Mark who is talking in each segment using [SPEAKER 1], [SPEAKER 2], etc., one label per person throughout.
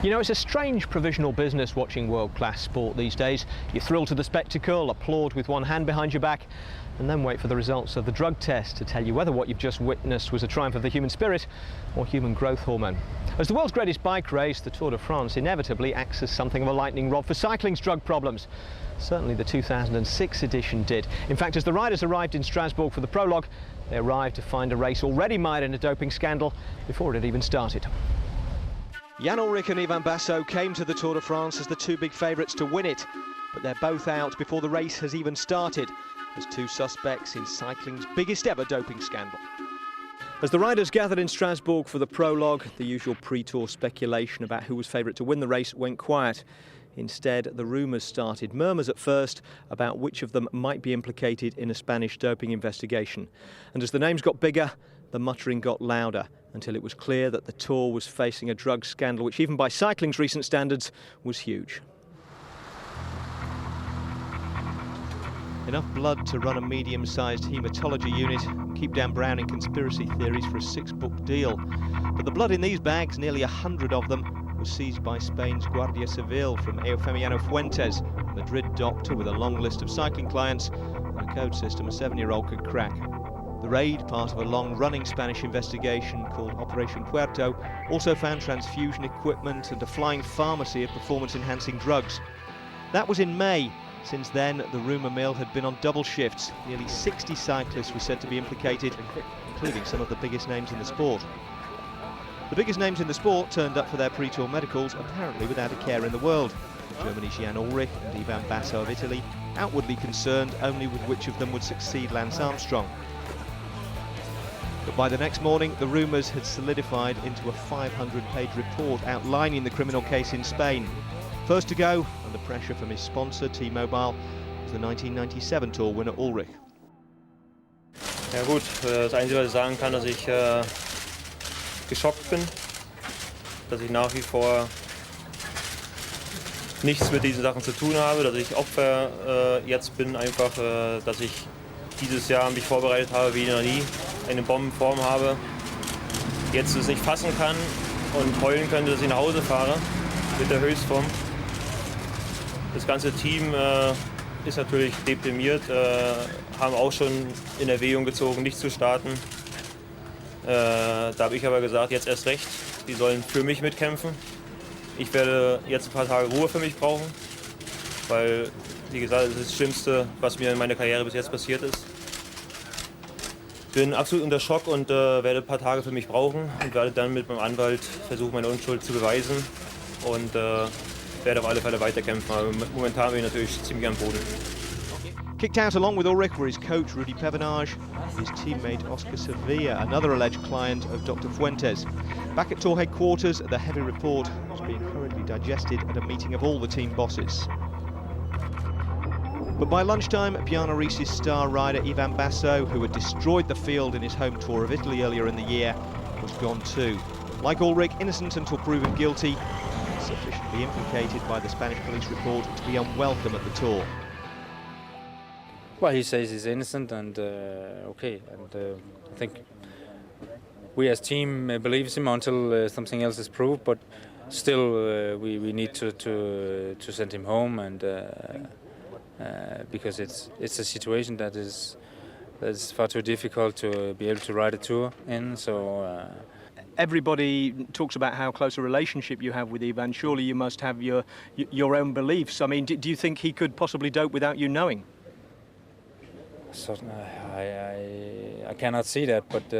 [SPEAKER 1] You know, it's a strange provisional business watching world-class sport these days. You thrill to the spectacle, applaud with one hand behind your back, and then wait for the results of the drug test to tell you whether what you've just witnessed was a triumph of the human spirit or human growth hormone. As the world's greatest bike race, the Tour de France inevitably acts as something of a lightning rod for cycling's drug problems. Certainly the 2006 edition did. In fact, as the riders arrived in Strasbourg for the prologue, they arrived to find a race already mired in a doping scandal before it had even started. Jan Ullrich and Ivan Basso came to the Tour de France as the two big favourites to win it, but they're both out before the race has even started, as two suspects in cycling's biggest ever doping scandal. As the riders gathered in Strasbourg for the prologue, the usual pre-tour speculation about who was favourite to win the race went quiet. Instead, the rumours started. Murmurs at first about which of them might be implicated in a Spanish doping investigation. And as the names got bigger, the muttering got louder, until it was clear that the Tour was facing a drug scandal which, even by cycling's recent standards, was huge. Enough blood to run a medium-sized haematology unit, keep down Browning conspiracy theories for a 6-book deal. But the blood in these bags, nearly 100 of them, was seized by Spain's Guardia Civil from Eufemiano Fuentes, a Madrid doctor with a long list of cycling clients and a code system a 7-year-old could crack. The raid, part of a long-running Spanish investigation called Operation Puerto, also found transfusion equipment and a flying pharmacy of performance-enhancing drugs. That was in May. Since then, the rumour mill had been on double shifts. Nearly 60 cyclists were said to be implicated, including some of the biggest names in the sport. The biggest names in the sport turned up for their pre-tour medicals, apparently without a care in the world. Germany's Jan Ullrich and Ivan Basso of Italy, outwardly concerned only with which of them would succeed Lance Armstrong. But by the next morning, the rumours had solidified into a 500-page report outlining the criminal case in Spain. First to go, under pressure from his sponsor, T-Mobile, was the 1997 Tour winner Ullrich.
[SPEAKER 2] Ja gut, das Einzige, was ich sagen kann, dass ich geschockt bin, dass ich nach wie vor nichts mit diesen Sachen zu tun habe, dass ich Opfer jetzt bin, einfach, dass ich dieses Jahr mich vorbereitet habe wie noch nie, eine Bombenform habe, jetzt es nicht fassen kann und heulen könnte, dass ich nach Hause fahre mit der Höchstform. Das ganze Team ist natürlich deprimiert, haben auch schon in Erwägung gezogen, nicht zu starten. Da habe ich aber gesagt, jetzt erst recht, die sollen für mich mitkämpfen. Ich werde jetzt ein paar Tage Ruhe für mich brauchen, weil, wie gesagt, das ist das Schlimmste, was mir in meiner Karriere bis jetzt passiert ist. Bin absolut unter Schock und werde ein paar Tage für mich brauchen und werde dann mit meinem Anwalt versuchen, meine Unschuld zu beweisen und werde auf alle Fälle weiterkämpfen. Aber momentan bin ich natürlich ziemlich am Boden.
[SPEAKER 1] Kicked out along with Ullrich were his coach Rudy Pevenage, his teammate Oscar Sevilla, another alleged client of Dr. Fuentes. Back at Tour headquarters, the heavy report was being hurriedly digested at a meeting of all the team bosses. But by lunchtime, Piano Reese's star rider Ivan Basso, who had destroyed the field in his home Tour of Italy earlier in the year, was gone too. Like Ullrich, innocent until proven guilty, sufficiently implicated by the Spanish police report to be unwelcome at the Tour.
[SPEAKER 3] Well, he says he's innocent, and okay, and I think we as team believes him until something else is proved. But still, we need to send him home, and because it's a situation that's far too difficult to be able to ride a Tour in. So.
[SPEAKER 1] Everybody talks about how close a relationship you have with Ivan. Surely you must have your own beliefs. I mean, do you think he could possibly dope without you knowing?
[SPEAKER 3] So, I cannot see that, but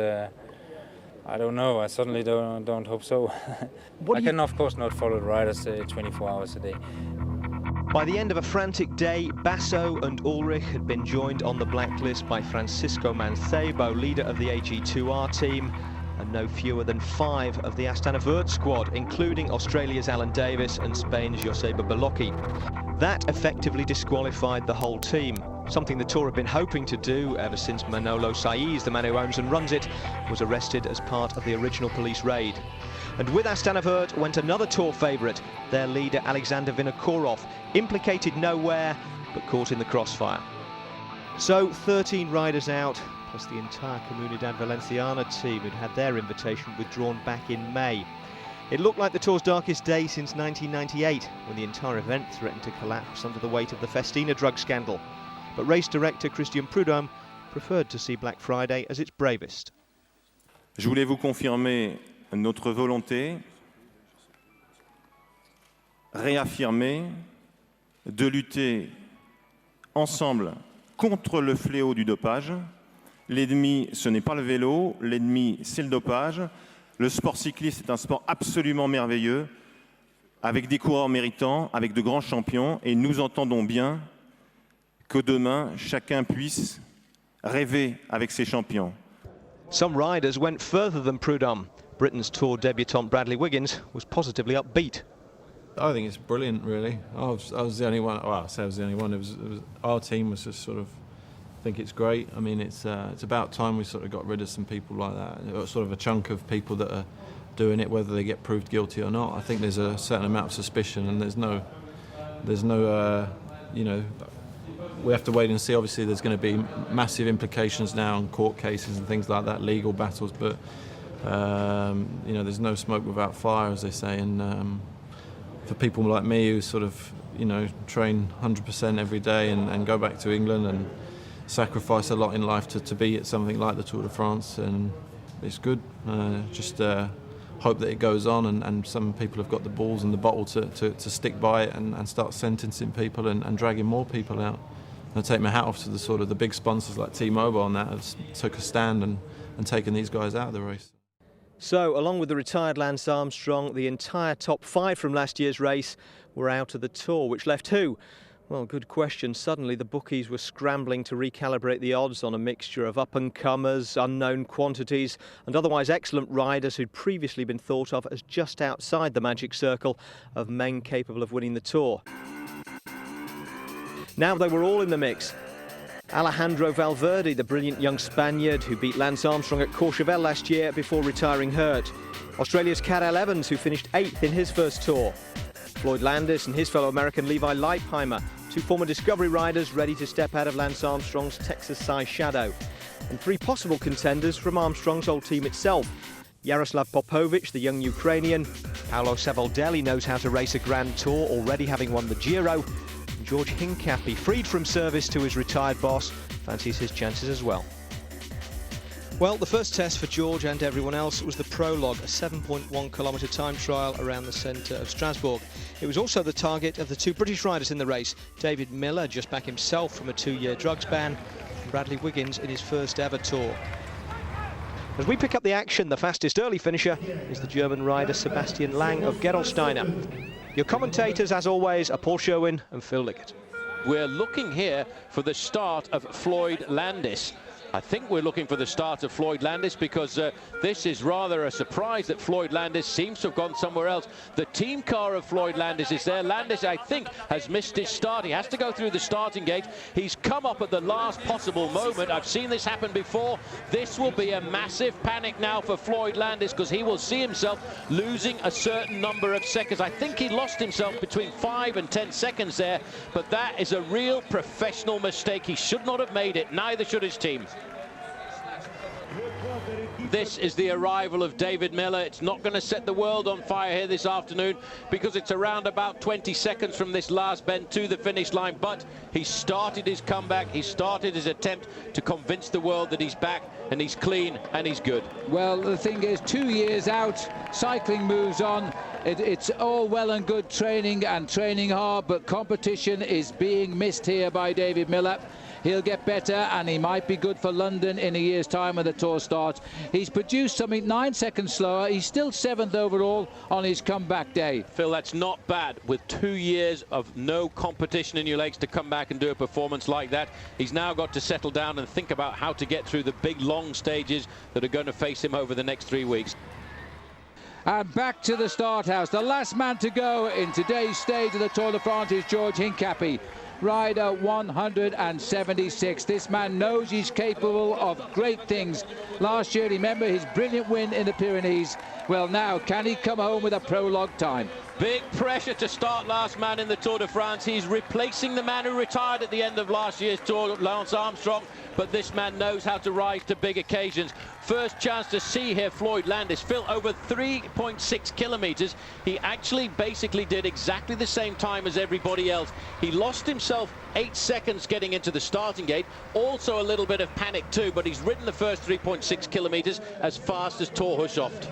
[SPEAKER 3] I don't know. I certainly don't hope so. I can, of course, not follow the riders 24 hours a day.
[SPEAKER 1] By the end of a frantic day, Basso and Ullrich had been joined on the blacklist by Francisco Mancebo, leader of the AG2R team, and no fewer than 5 of the Astana Vert squad, including Australia's Alan Davis and Spain's Joseba Belocchi. That effectively disqualified the whole team, something the Tour had been hoping to do ever since Manolo Saiz, the man who owns and runs it, was arrested as part of the original police raid. And with Astana Vert went another Tour favourite, their leader Alexander Vinokourov, implicated nowhere but caught in the crossfire. So 13 riders out, plus the entire Comunidad Valenciana team who'd had their invitation withdrawn back in May. It looked like the Tour's darkest day since 1998, when the entire event threatened to collapse under the weight of the Festina drug scandal. But race director Christian Prudhomme preferred to see Black Friday as its bravest.
[SPEAKER 4] Je voulais vous confirmer notre volonté réaffirmée de lutter ensemble contre le fléau du dopage. L'ennemi, ce n'est pas le vélo, l'ennemi, c'est le dopage. Le sport cycliste est un sport absolument merveilleux, avec des coureurs méritants, avec de grands champions, et nous entendons bien que demain, chacun puisse rêver avec ses champions.
[SPEAKER 1] Some riders went further than Prudhomme. Britain's Tour debutant Bradley Wiggins was positively upbeat.
[SPEAKER 5] I think it's brilliant, really. I was the only one. Well, I say I was the only one. It was our team was just sort of. I think it's great. I mean, it's about time we sort of got rid of some people like that. Sort of a chunk of people that are doing it, whether they get proved guilty or not. I think there's a certain amount of suspicion, and there's no, you know, we have to wait and see. Obviously, there's going to be massive implications now on court cases and things like that, legal battles. But you know, there's no smoke without fire, as they say, and. For people like me who sort of, you know, train 100% every day and go back to England and sacrifice a lot in life to be at something like the Tour de France, and it's good. Just hope that it goes on and some people have got the balls and the bottle to stick by it and start sentencing people and dragging more people out. I take my hat off to the sort of the big sponsors like T-Mobile on that, have took a stand and taken these guys out of the race.
[SPEAKER 1] So, along with the retired Lance Armstrong, the entire top 5 from last year's race were out of the Tour, which left who? Well, good question. Suddenly the bookies were scrambling to recalibrate the odds on a mixture of up-and-comers, unknown quantities and otherwise excellent riders who'd previously been thought of as just outside the magic circle of men capable of winning the Tour. Now they were all in the mix. Alejandro Valverde, the brilliant young Spaniard who beat Lance Armstrong at Courchevel last year before retiring hurt. Australia's Cadel Evans, who finished 8th in his first Tour. Floyd Landis and his fellow American Levi Leipheimer, 2 former Discovery riders ready to step out of Lance Armstrong's Texas-sized shadow. And 3 possible contenders from Armstrong's old team itself. Yaroslav Popovic, the young Ukrainian. Paolo Savoldelli knows how to race a Grand Tour, already having won the Giro. George Hincapie, freed from service to his retired boss, fancies his chances as well. Well, the first test for George and everyone else was the prologue, a 7.1 kilometre time trial around the centre of Strasbourg. It was also the target of the 2 British riders in the race, David Miller, just back himself from a 2-year drugs ban, and Bradley Wiggins in his first ever Tour. As we pick up the action, the fastest early finisher is the German rider Sebastian Lang of Gerolsteiner. Your commentators, as always, are Paul Sherwin and Phil Liggett.
[SPEAKER 6] We're looking here for the start of Floyd Landis. I think we're looking for the start of Floyd Landis because this is rather a surprise that Floyd Landis seems to have gone somewhere else. The team car of Floyd Landis is there. Landis, I think, has missed his start. He has to go through the starting gate. He's come up at the last possible moment. I've seen this happen before. This will be a massive panic now for Floyd Landis because he will see himself losing a certain number of seconds. I think he lost himself between 5 and 10 seconds there, but that is a real professional mistake. He should not have made it. Neither should his team. This is the arrival of David Miller. It's not going to set the world on fire here this afternoon because it's around about 20 seconds from this last bend to the finish line, but he started his comeback. He started his attempt to convince the world that he's back and he's clean and he's good.
[SPEAKER 7] Well, the thing is, 2 years out, cycling moves on. It's all well and good training and training hard, but competition is being missed here by David Miller. He'll get better and he might be good for London in a year's time when the Tour starts. He's produced something 9 seconds slower. He's still 7th overall on his comeback day.
[SPEAKER 6] Phil, that's not bad. With 2 years of no competition in your legs to come back and do a performance like that, he's now got to settle down and think about how to get through the big long stages that are going to face him over the next 3 weeks.
[SPEAKER 7] And back to the start house. The last man to go in today's stage of the Tour de France is George Hincapie. Rider 176. This man knows he's capable of great things. Last year, remember his brilliant win in the Pyrenees. Well, now, can he come home with a prologue time?
[SPEAKER 6] Big pressure to start last man in the Tour de France. He's replacing the man who retired at the end of last year's Tour, Lance Armstrong, but this man knows how to rise to big occasions. First chance to see here Floyd Landis. Phil, over 3.6 kilometers. He actually basically did exactly the same time as everybody else. He lost himself 8 seconds getting into the starting gate. Also a little bit of panic too, but he's ridden the first 3.6 kilometers as fast as Thor Hushovd.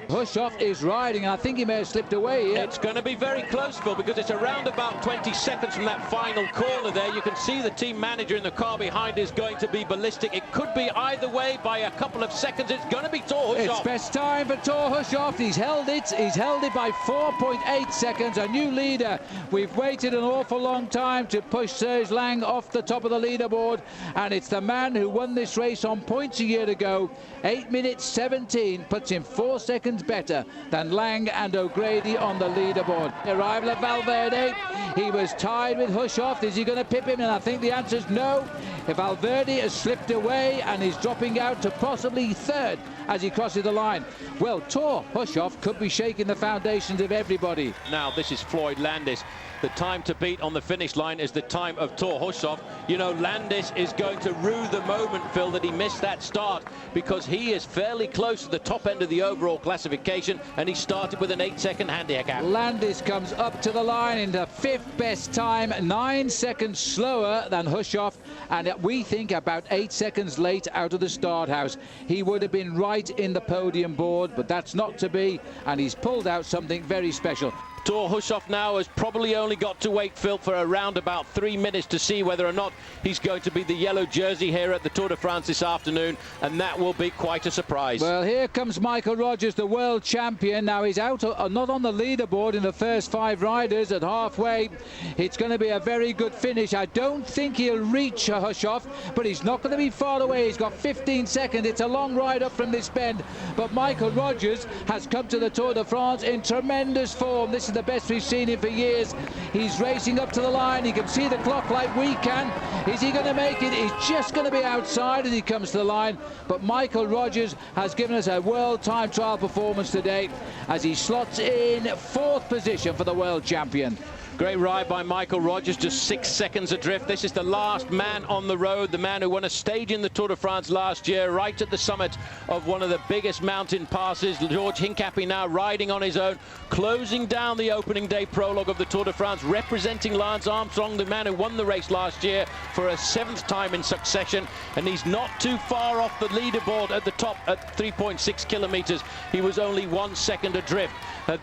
[SPEAKER 7] Hushovd is riding, and I think he may have slipped away here.
[SPEAKER 6] It's going to be very close, Phil, because it's around about 20 seconds from that final corner there. You can see the team manager in the car behind is going to be ballistic. It could be either way by a couple of seconds. It's going to be Thor Hushovd.
[SPEAKER 7] It's best time for Thor Hushovd. He's held it. He's held it by 4.8 seconds. A new leader. We've waited an awful long time to push Serge Lang off the top of the leaderboard, and it's the man who won this race on points a year ago. 8 minutes 17 puts him 4 seconds better than Lang and O'Grady on the leaderboard. Arrival of Valverde. He was tied with Hushovd. Is he going to pip him? And I think the answer is no. If Valverde has slipped away and is dropping out to possibly third as he crosses the line, well, Thor Hushovd could be shaking the foundations of everybody.
[SPEAKER 6] Now this is Floyd Landis. The time to beat on the finish line is the time of Thor Hushovd. You know, Landis is going to rue the moment, Phil, that he missed that start, because he is fairly close to the top end of the overall classification, and he started with an 8-second handicap.
[SPEAKER 7] Landis comes up to the line in the 5th best time, 9 seconds slower than Hushovd, and we think about 8 seconds late out of the start house. He would have been right in the podium board, but that's not to be, and he's pulled out something very special.
[SPEAKER 6] Thor Hushovd now has probably only got to wait, Phil, for around about 3 minutes to see whether or not he's going to be the yellow jersey here at the Tour de France this afternoon, and that will be quite a surprise.
[SPEAKER 7] Well, here comes Michael Rogers, the world champion. Now he's out, not on the leaderboard in the first 5 riders at halfway. It's going to be a very good finish. I don't think he'll reach Hushovd, but he's not going to be far away. He's got 15 seconds. It's a long ride up from this bend, but Michael Rogers has come to the Tour de France in tremendous form. This is the best we've seen him for years. He's racing up to the line. He can see the clock like we can. Is he going to make it? He's just going to be outside as he comes to the line. But Michael Rogers has given us a world time trial performance today as he slots in 4th position for the world champion.
[SPEAKER 6] Great ride by Michael Rogers, just 6 seconds adrift. This is the last man on the road, the man who won a stage in the Tour de France last year, right at the summit of one of the biggest mountain passes. George Hincapie now riding on his own, closing down the opening day prologue of the Tour de France, representing Lance Armstrong, the man who won the race last year for a 7th time in succession, and he's not too far off the leaderboard at the top at 3.6 kilometers. He was only 1 second adrift.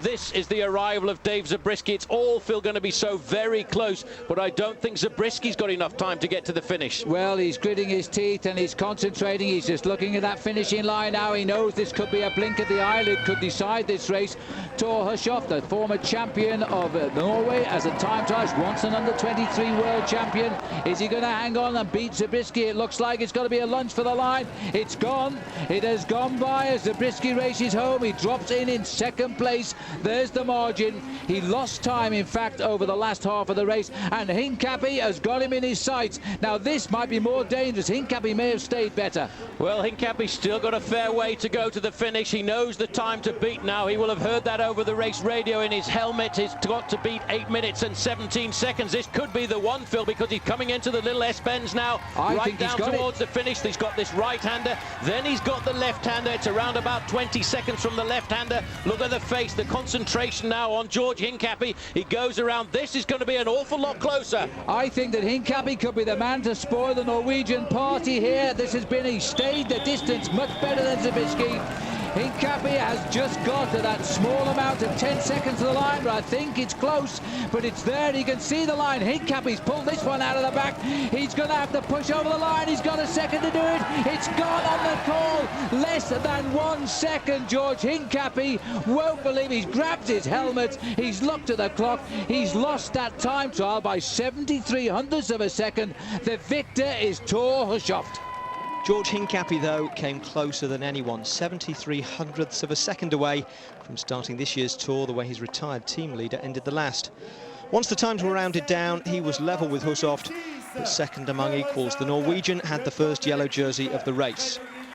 [SPEAKER 6] This is the arrival of Dave Zabriskie. It's all, Phil, going to be so very close, but I don't think Zabriskie's got enough time to get to the finish.
[SPEAKER 7] Well, he's gritting his teeth and he's concentrating. He's just looking at that finishing line now. He knows this could be a blink of the eyelid, could decide this race. Thor Hushovd, the former champion of Norway as a time trialist, once an under-23 world champion. Is he going to hang on and beat Zabriskie? It looks like it's going to be a lunge for the line. It's gone. It has gone by as Zabriskie races home. He drops in 2nd place. There's the margin. He lost time, in fact, over the last half of the race, and Hincapie has got him in his sights. Now this might be more dangerous. Hincapie may have stayed better.
[SPEAKER 6] Well, Hincapie's still got a fair way to go to the finish. He knows the time to beat now. He will have heard that over the race radio in his helmet. He's got to beat 8 minutes and 17 seconds. This could be the one, Phil, because he's coming into the little S-bends now, right down towards the finish. He's got this right-hander, then he's got the left-hander. It's around about 20 seconds from the left-hander. Look at the face, the concentration now on George Hincapie. He goes around. This is going to be an awful lot closer.
[SPEAKER 7] I think that Hincapie could be the man to spoil the Norwegian party here. This has been, he stayed the distance much better than Zabriskie. Hincapie has just got to that small amount of 10 seconds to the line, but I think it's close, but it's there. You can see the line. Hincapie's pulled this one out of the back. He's going to have to push over the line. He's got a second to do it. It's gone on the call. Less than 1 second. George Hincapie won't believe he's grabbed his helmet. He's looked at the clock. He's lost that time trial by 73 hundredths of a second. The victor is Thor Hushovd.
[SPEAKER 1] George Hincapie, though, came closer than anyone, 73 hundredths of a second away from starting this year's Tour the way his retired team leader ended the last. Once the times were rounded down, he was level with Hushovd, but second among equals. The Norwegian had the first yellow jersey of the race.